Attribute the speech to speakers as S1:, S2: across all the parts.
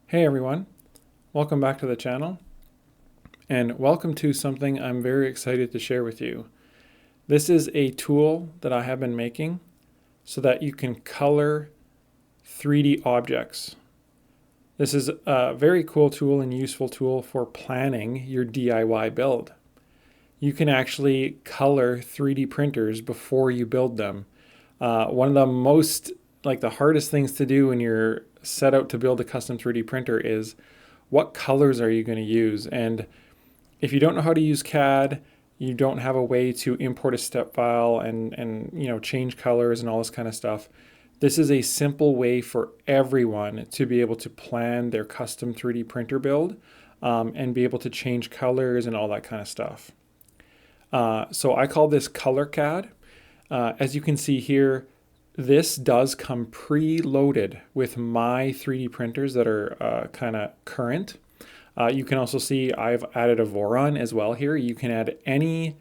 S1: Hey everyone, welcome back to the channel, and welcome to something I'm very excited to share with you. This is a tool that I have been making so that you can color 3D objects. This is a very cool tool and useful tool for planning your DIY build. You can actually color 3D printers before you build them. One of the the hardest things to do when you're set out to build a custom 3D printer is what colors are you going to use? And if you don't know how to use CAD, you don't have a way to import a step file and change colors and all this kind of stuff. This is a simple way for everyone to be able to plan their custom 3D printer build and be able to change colors and all that kind of stuff. So I call this Color CAD. As you can see here, this does come pre-loaded with my 3D printers that are kind of current. You can also see I've added a Rolohaun as well here. You can add any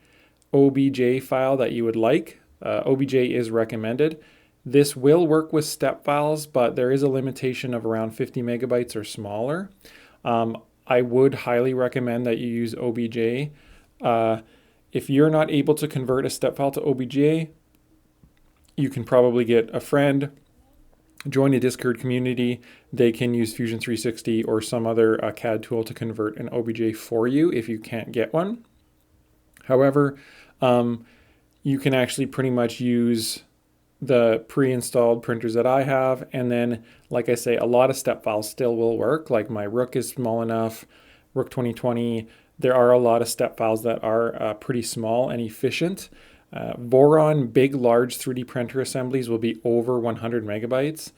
S1: OBJ file that you would like. OBJ is recommended. This will work with step files, but there is a limitation of around 50 megabytes or smaller. I would highly recommend that you use OBJ. If you're not able to convert a step file to OBJ, you can probably get a friend, join a Discord community. They can use Fusion 360 or some other CAD tool to convert an OBJ for you if you can't get one. However, you can actually pretty much use the pre-installed printers that I have. And then, like I say, a lot of step files still will work. Like my Rook is small enough, Rook 2020. There are a lot of step files that are pretty small and efficient. Rolohaun big, large 3D printer assemblies will be over 100 megabytes.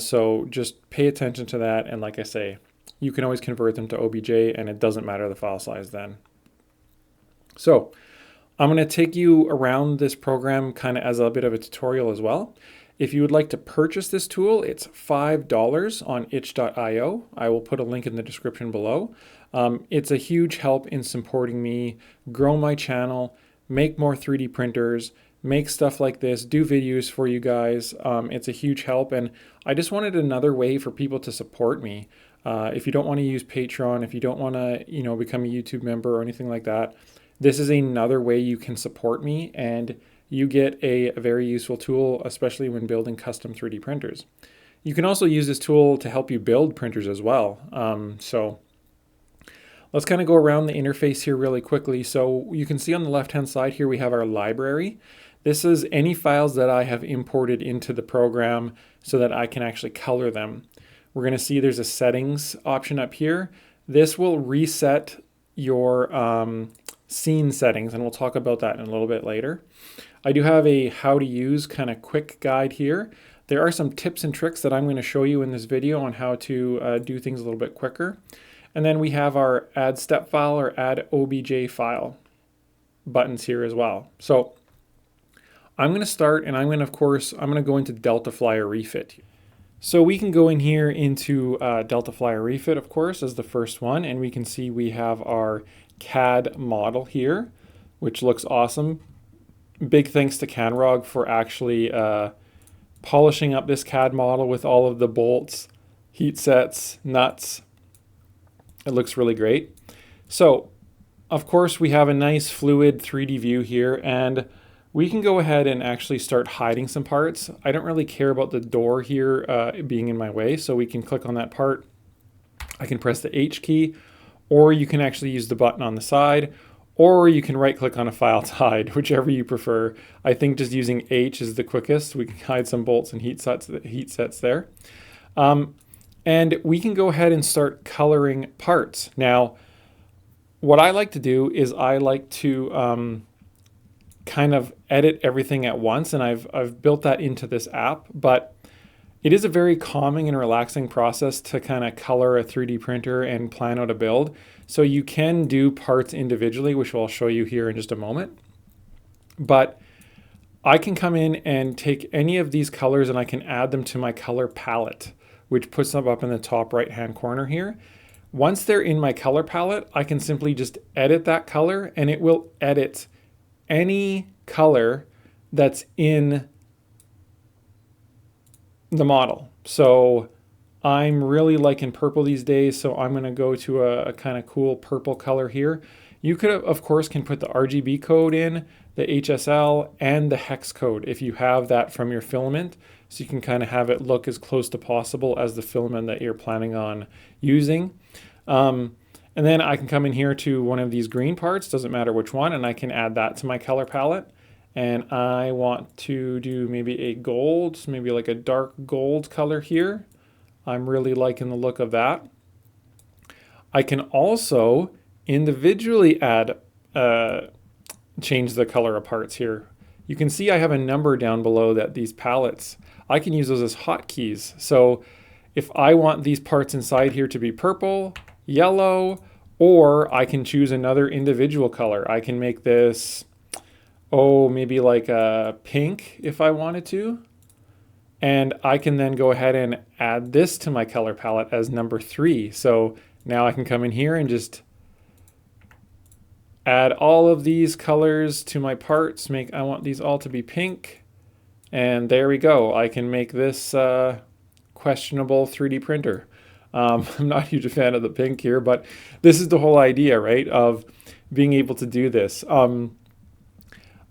S1: So just pay attention to that. And like I say, you can always convert them to OBJ and it doesn't matter the file size then. So I'm going to take you around this program kind of as a bit of a tutorial as well. If you would like to purchase this tool, it's $5 on itch.io. I will put a link in the description below. It's a huge help in supporting me, grow my channel, make more 3D printers, make stuff like this, do videos for you guys. It's a huge help, and I just wanted another way for people to support me. If you don't want to use Patreon, if you don't want to, become a YouTube member or anything like that, this is another way you can support me, and you get a very useful tool, especially when building custom 3D printers. You can also use this tool to help you build printers as well. So let's kind of go around the interface here really quickly. So you can see on the left-hand side here, we have our library. This is any files that I have imported into the program so that I can actually color them. We're going to see there's a settings option up here. This will reset your scene settings, and we'll talk about that in a little bit later. I do have a how to use kind of quick guide here. There are some tips and tricks that I'm going to show you in this video on how to do things a little bit quicker. And then we have our add step file or add OBJ file buttons here as well. So I'm going to start, and I'm going to go into Delta Flyer Refit. So we can go in here into Delta Flyer Refit, of course, as the first one, and we can see we have our CAD model here, which looks awesome. Big thanks to Canrog for actually polishing up this CAD model with all of the bolts, heat sets, nuts. It looks really great. So, of course, we have a nice fluid 3D view here, and we can go ahead and actually start hiding some parts. I don't really care about the door here being in my way, so we can click on that part. I can press the H key, or you can actually use the button on the side, or you can right-click on a file to hide, whichever you prefer. I think just using H is the quickest. We can hide some bolts and heat sets there. And we can go ahead and start coloring parts. Now, what I like to do is I like to kind of edit everything at once, and I've built that into this app, but it is a very calming and relaxing process to kind of color a 3D printer and plan out a build. So you can do parts individually, which I'll show you here in just a moment. But I can come in and take any of these colors and I can add them to my color palette, which puts them up in the top right-hand corner here. Once they're in my color palette, I can simply just edit that color, and it will edit any color that's in the model. So I'm really liking purple these days, so I'm going to go to a kind of cool purple color here. You could, of course, can put the RGB code in, the HSL, and the hex code if you have that from your filament, so you can kind of have it look as close to possible as the filament that you're planning on using. And then I can come in here to one of these green parts, doesn't matter which one, and I can add that to my color palette. And I want to do maybe a gold, maybe like a dark gold color here. I'm really liking the look of that. I can also individually add, change the color of parts here. You can see I have a number down below that these palettes, I can use those as hotkeys. So if I want these parts inside here to be purple, yellow, or I can choose another individual color. I can make this, oh, maybe like a pink if I wanted to. And I can then go ahead and add this to my color palette as number 3. So now I can come in here and just add all of these colors to my parts. I want these all to be pink. And there we go. I can make this questionable 3D printer. I'm not a huge fan of the pink here, but this is the whole idea, right, of being able to do this.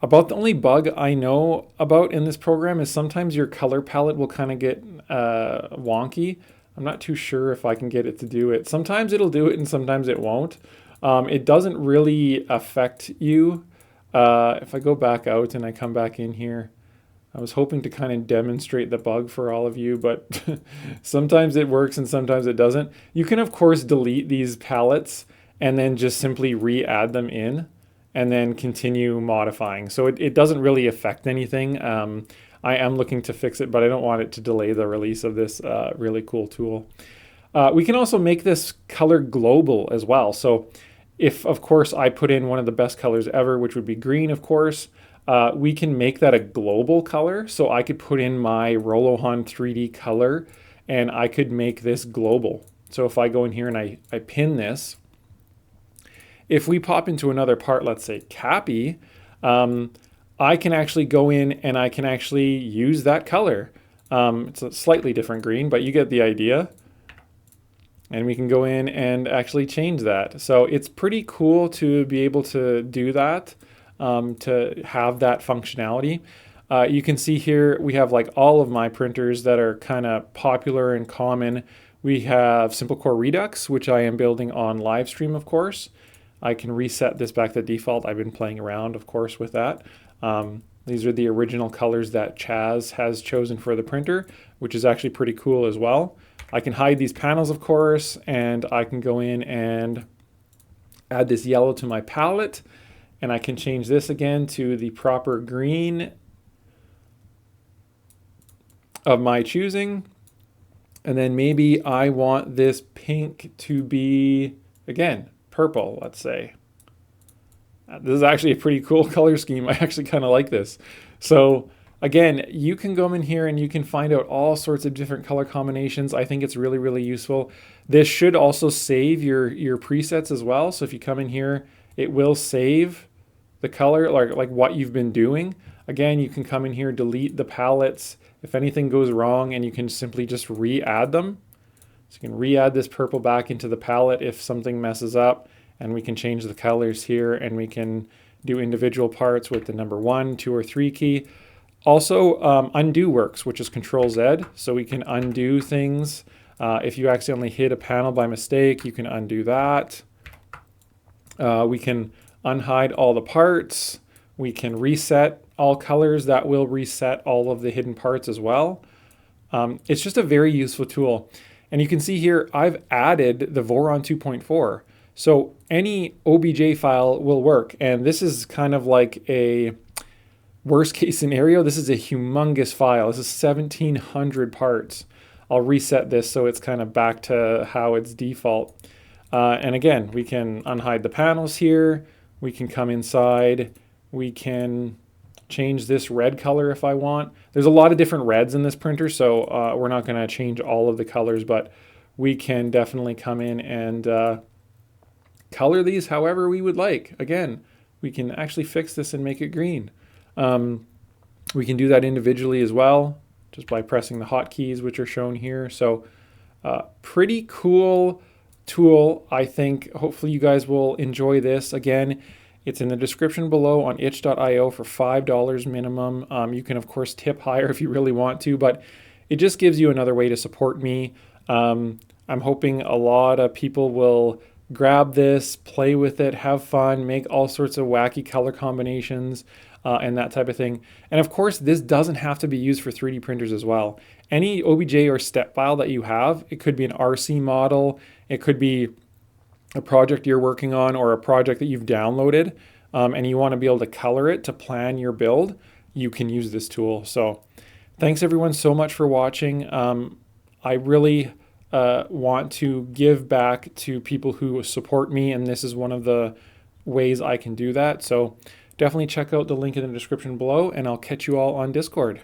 S1: About the only bug I know about in this program is sometimes your color palette will kind of get wonky. I'm not too sure if I can get it to do it. Sometimes it'll do it and sometimes it won't. It doesn't really affect you. If I go back out and I come back in here, I was hoping to kind of demonstrate the bug for all of you, but sometimes it works and sometimes it doesn't. You can, of course, delete these palettes and then just simply re-add them in and then continue modifying. So it doesn't really affect anything. I am looking to fix it, but I don't want it to delay the release of this really cool tool. We can also make this color global as well. So if, of course, I put in one of the best colors ever, which would be green, of course, we can make that a global color. So I could put in my Rolohaun 3D color and I could make this global. So if I go in here and I pin this, if we pop into another part, let's say Cappy, I can actually go in and I can actually use that color. It's a slightly different green, but you get the idea. And we can go in and actually change that. So it's pretty cool to be able to do that, to have that functionality. You can see here we have like all of my printers that are kind of popular and common. We have Simple Core Redux, which I am building on live stream, of course. I can reset this back to default. I've been playing around, of course, with that. These are the original colors that Chaz has chosen for the printer, which is actually pretty cool as well. I can hide these panels, of course, and I can go in and add this yellow to my palette, and I can change this again to the proper green of my choosing. And then maybe I want this pink to be, again, purple, let's say. This is actually a pretty cool color scheme. I actually kind of like this. So again, you can go in here and you can find out all sorts of different color combinations. I think it's really, really useful. This should also save your presets as well. So if you come in here, it will save the color, like what you've been doing. Again, you can come in here, delete the palettes if anything goes wrong, and you can simply just re-add them. So you can re-add this purple back into the palette if something messes up, and we can change the colors here, and we can do individual parts with the number 1, 2, or 3 key. Also, undo works, which is Control Z, so we can undo things. If you accidentally hit a panel by mistake, you can undo that. We can unhide all the parts. We can reset all colors. That will reset all of the hidden parts as well. It's just a very useful tool. And you can see here, I've added the Voron 2.4. So any OBJ file will work. And this is kind of like a worst case scenario. This is a humongous file. This is 1,700 parts. I'll reset this so it's kind of back to how it's default. And again, we can unhide the panels here. We can come inside. We can change this red color if I want. There's a lot of different reds in this printer, so we're not going to change all of the colors, but we can definitely come in and color these however we would like. Again, we can actually fix this and make it green. We can do that individually as well, just by pressing the hotkeys, which are shown here. So Pretty cool tool, I think. Hopefully you guys will enjoy this. Again, it's in the description below on itch.io for $5 minimum. You can, of course, tip higher if you really want to, but it just gives you another way to support me. I'm hoping a lot of people will grab this, play with it, have fun, make all sorts of wacky color combinations, and that type of thing. And of course, this doesn't have to be used for 3D printers as well. Any OBJ or step file that you have, it could be an RC model, it could be a project you're working on or a project that you've downloaded, and you want to be able to color it to plan your build, you can use this tool. So thanks everyone so much for watching. I really want to give back to people who support me, and this is one of the ways I can do that. So definitely check out the link in the description below, and I'll catch you all on Discord.